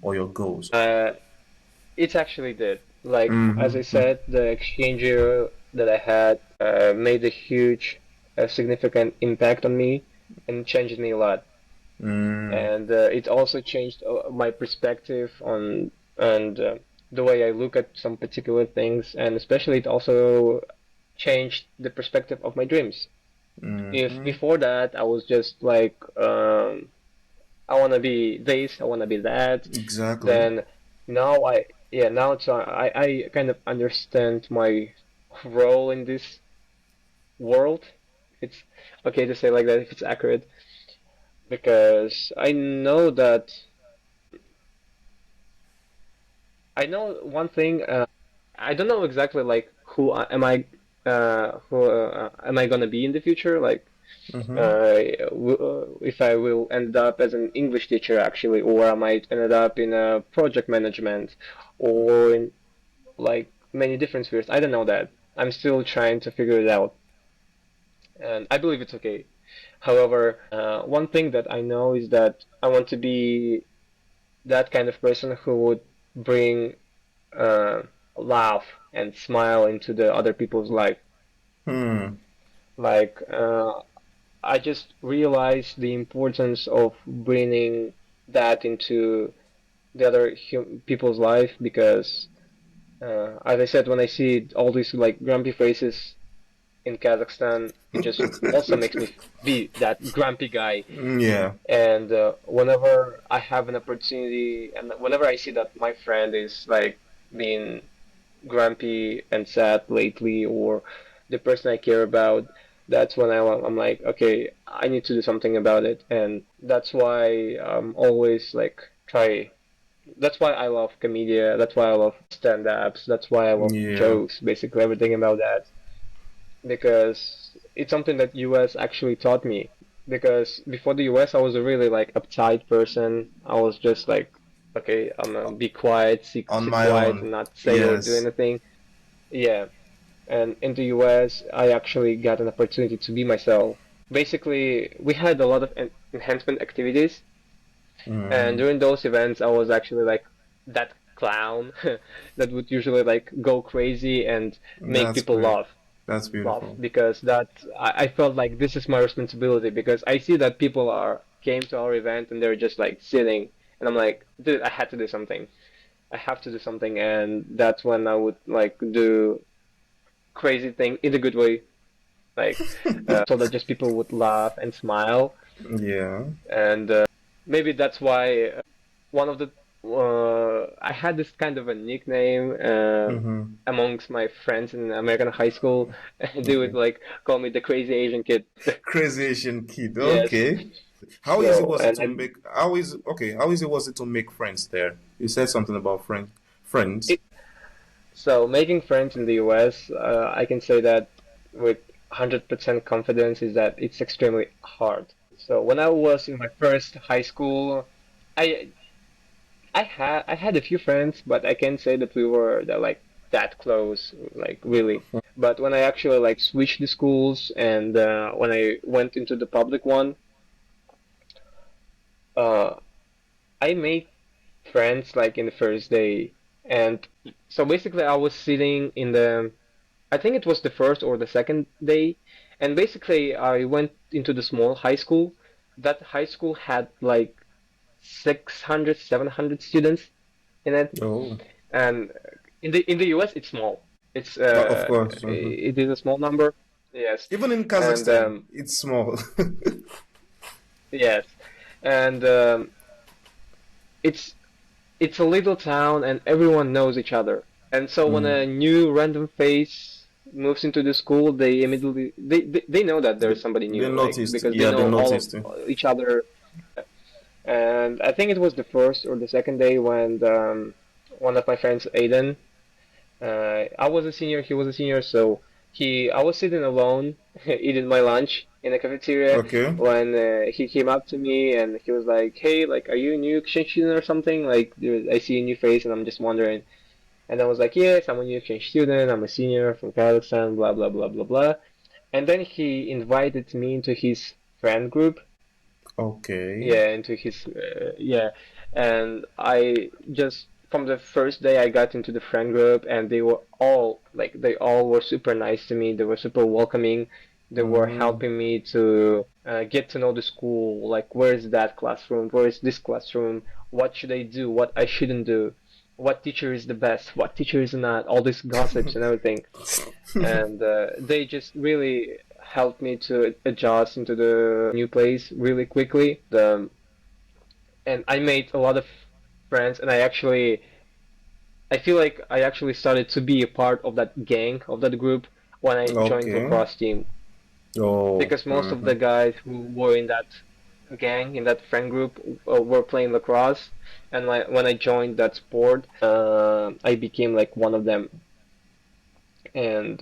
or your goals? Uh, it actually did. Like as I Mm-hmm. said, the exchange year that I had made a huge, significant impact on me and changed me a lot. Mm, And it also changed my perspective on and the way I look at some particular things, and especially it also changed the perspective of my dreams. If mm-hmm. before that I was just like I want to be this, I want to be that, Exactly. then now now it's I kind of understand my role in this world. It's okay to say like that if it's accurate, because I know one thing. I don't know exactly like who am I gonna be in the future? Like, Mm-hmm. if I will end up as an English teacher actually, or I might end up in project management, or in like many different spheres. I don't know that. I'm still trying to figure it out, and I believe it's okay. However, one thing that I know is that I want to be that kind of person who would bring uh, laugh and smile into the other people's life. Hmm. Like I just realized the importance of bringing that into the other people's life because, as I said, when I see all these like grumpy faces in Kazakhstan, it just also makes me be that grumpy guy. Yeah. And whenever I have an opportunity, and whenever I see that my friend is like being grumpy and sad lately, or the person I care about, that's when I'm like, okay, I need to do something about it, and that's why I'm always like try. That's why I love commedia. That's why I love stand-ups. That's why I love Yeah. jokes. Basically, everything about that because it's something that US actually taught me. Because before the US, I was a really like uptight person. I was just like, okay, I'm gonna be quiet, On sit my quiet, own. and not say or do Yes. anything. Yeah, and in the US, I actually got an opportunity to be myself. Basically, we had a lot of enhancement activities, and Mm, during those events, I was actually like that clown that would usually like go crazy and make that's people great. That's laugh beautiful. because I felt like this is my responsibility because I see that people are came to our event and they're just like sitting, and I'm like, dude, I had to do something. I have to do something, and that's when I would like do crazy thing in a good way, like so that just people would laugh and smile, Yeah. and maybe that's why one of the I had this kind of a nickname Mm-hmm. amongst my friends in American high school. They would Okay. like call me the crazy Asian kid. Crazy Asian kid. Yes. Okay. How easy So was it to make? How is okay? How easy was it to make friends there? You said something about friends. Friends. it, so making friends in the US, I can say that with 100% confidence is that it's extremely hard. So when I was in my first high school, I I had a few friends, but I can't say that we were like that close, like really. But when I actually like switched the schools and when I went into the public one, uh, I made friends like in the first day. And so basically, I was sitting in I think it was the first or the second day, and basically, I went into the small high school. That high school had like 600, 700 students in it. Oh, And in the US, it's small. of course. Hmm. It is a small number. Yes, Even in and Kazakhstan, it's small. yes, and it's it's a little town, and everyone knows each other. And so when Mm. a new random face moves into the school, they immediately they know that They, there's somebody they new, like noticed. because they Yeah, they know all noticed. of each other. And I think it was the first or the second day when one of my friends, Aiden, I was a senior, he was a senior, so I was sitting alone eating my lunch in the cafeteria Okay. when he came up to me and he was like, "Hey, like, are you a new exchange student or something? Like, I see a new face and I'm just wondering." And I was like, "Yes, I'm a new exchange student. I'm a senior from Kazakhstan, blah blah blah blah blah." And then he invited me into his friend group, Okay. yeah, into his yeah, And I just from the first day I got into the friend group, and they were all like they all were super nice to me. They were super welcoming. They were Mm. helping me to get to know the school, like where is that classroom, where is this classroom, what should I do, what I shouldn't do, what teacher is the best, what teacher is not, all these gossips and everything. And they just really helped me to adjust into the new place really quickly. And I made a lot of friends, and I feel like I actually started to be a part of that gang, of that group when I joined Okay. lacrosse team, Oh. because most of the Mm-hmm. guys who were in that gang, in that friend group, were playing lacrosse, and when I joined that sport, I became like one of them, and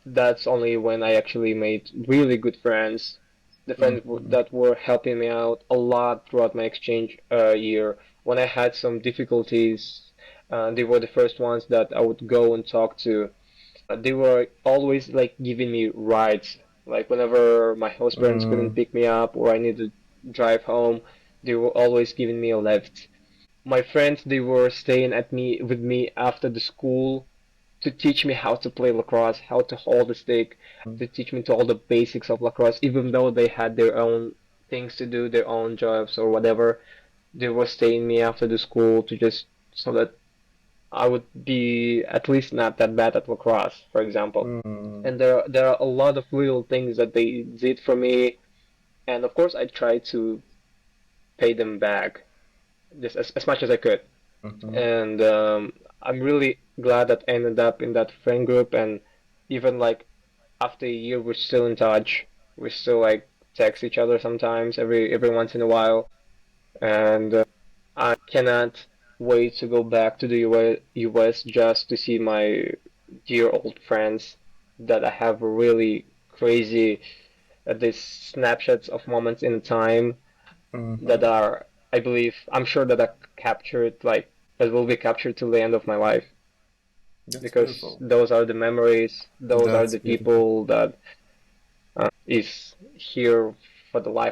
that's only when I actually made really good friends, the friends Mm-hmm. that were helping me out a lot throughout my exchange year. When I had some difficulties, they were the first ones that I would go and talk to. They were always like giving me rides. Like whenever my host parents couldn't Mm. pick me up or I needed to drive home, they were always giving me a lift. My friends, they were staying at me with me after the school to teach me how to play lacrosse, how to hold a stick, to teach me to all the basics of lacrosse, even though they had their own things to do, their own jobs or whatever. They were staying me after the school to just so that I would be at least not that bad at lacrosse, for example. Mm. And there are a lot of little things that they did for me, and of course I tried to pay them back just as much as I could. Mm-hmm. And I'm really glad that I ended up in that friend group, and even like after a year, we're still in touch. We still like text each other sometimes, every once in a while, and I cannot wait to go back to the US just to see my dear old friends that I have really crazy these snapshots of moments in time Mm-hmm. that are, I believe, I'm sure that I captured like that will be captured till the end of my life, That's because beautiful. those are the memories, those are That's the beautiful. people that is here for the life